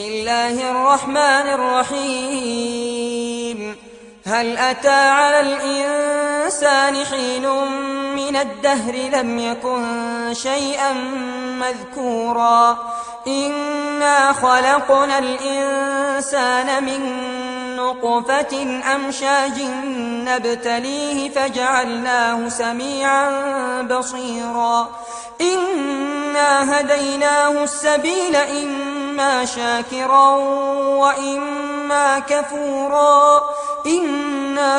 بسم الله الرحمن الرحيم. هل أتى على الإنسان حين من الدهر لم يكن شيئا مذكورا إنا خلقنا الإنسان من نطفة أمشاج نبتليه فجعلناه سميعا بصيرا إنا هديناه السبيل إما شاكرا وإما كفورا إنا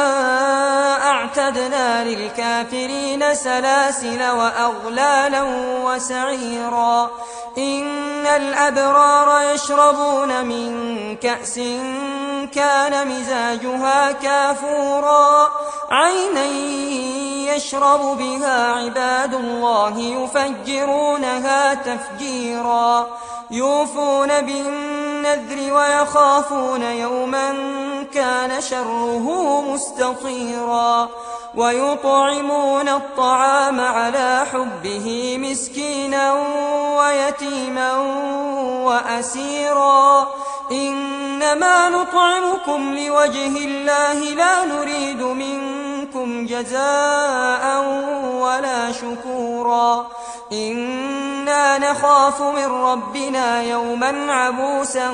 أعتدنا للكافرين سلاسل وأغلالا وسعيرا إن الأبرار يشربون من كأس كان مزاجها كافورا عينا يشرب بها عباد الله يفجرونها تفجيرا يوفون بالنذر ويخافون يوما كان شره مستطيرا ويطعمون الطعام على حبه مسكينا ويتيما وأسيرا إنما نطعمكم لوجه الله لا نريد منكم جزاء ولا شكورا إنا نخاف من ربنا يوما عبوسا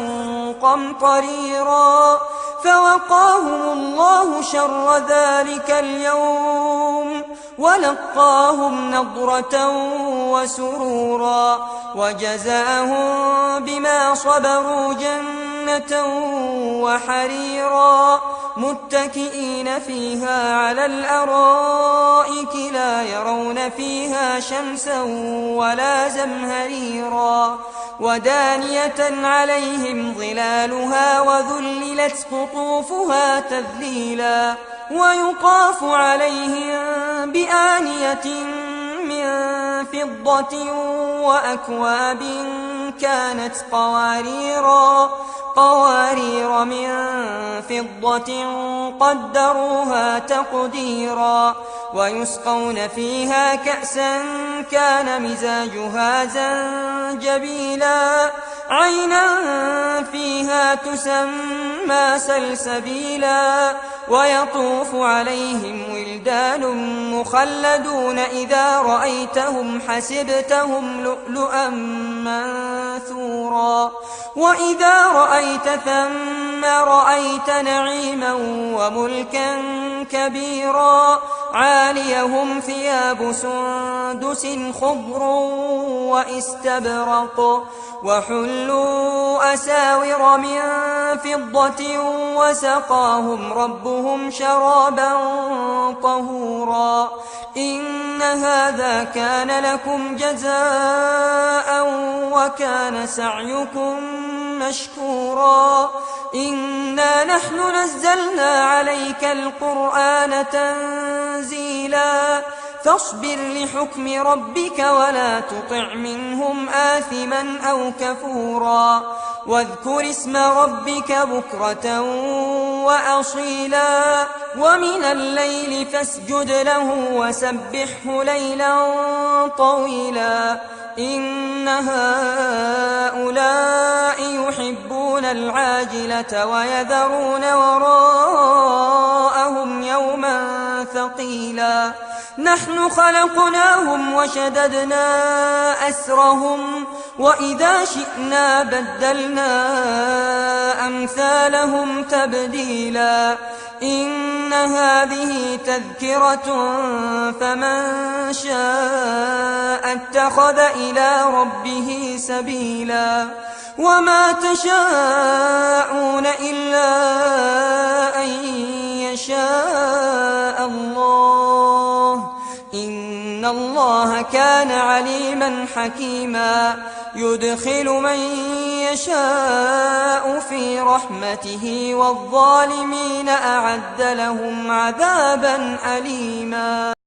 قمطريرا فوقاهم الله شر ذلك اليوم ولقاهم نضرة وسرورا وجزاهم بما صبروا جنة وحريرا متكئين فيها على الأرائك لا يرون فيها شمسا ولا زمهريرا ودانية عليهم ظلالها وذللت قطوفها تذليلا ويطاف عليهم بآنية من فضة وأكواب كانت قوارير من فضة قدروها تقديرا ويسقون فيها كأسا كان مزاجها زنجبيلا عينا فيها تسمى سلسبيلا ويطوف عليهم ولدان مخلدون إذا رأيتهم حسبتهم لؤلؤا منثورا وإذا رأيت ثم رأيت نعيما وملكا كبيرا عاليهم ثياب سندس خضر واستبرق وحلوا أساور من فضة وسقاهم ربهم شرابا طهورا إن هذا كان لكم جزاء وكان سعيكم مشكورا إنا نحن نزلنا عليك القرآن تنزيلا فاصبر لحكم ربك ولا تطع منهم آثما أو كفورا واذكر اسم ربك بكرة وأصيلا ومن الليل فاسجد له وسبحه ليلا طويلا إن هؤلاء يحبون العاجلة ويذرون وراءهم يوما ثقيلا نحن خلقناهم وشددنا أسرهم وإذا شئنا بدلنا أمثالهم تبديلا إن هذه تذكرة فمن شاء اتخذ إلى ربه سبيلا وما تشاءون إلا أن يشاء الله إن الله كان عليما حكيما يدخل من يشاء في رحمته والظالمين أعد لهم عذابا أليما.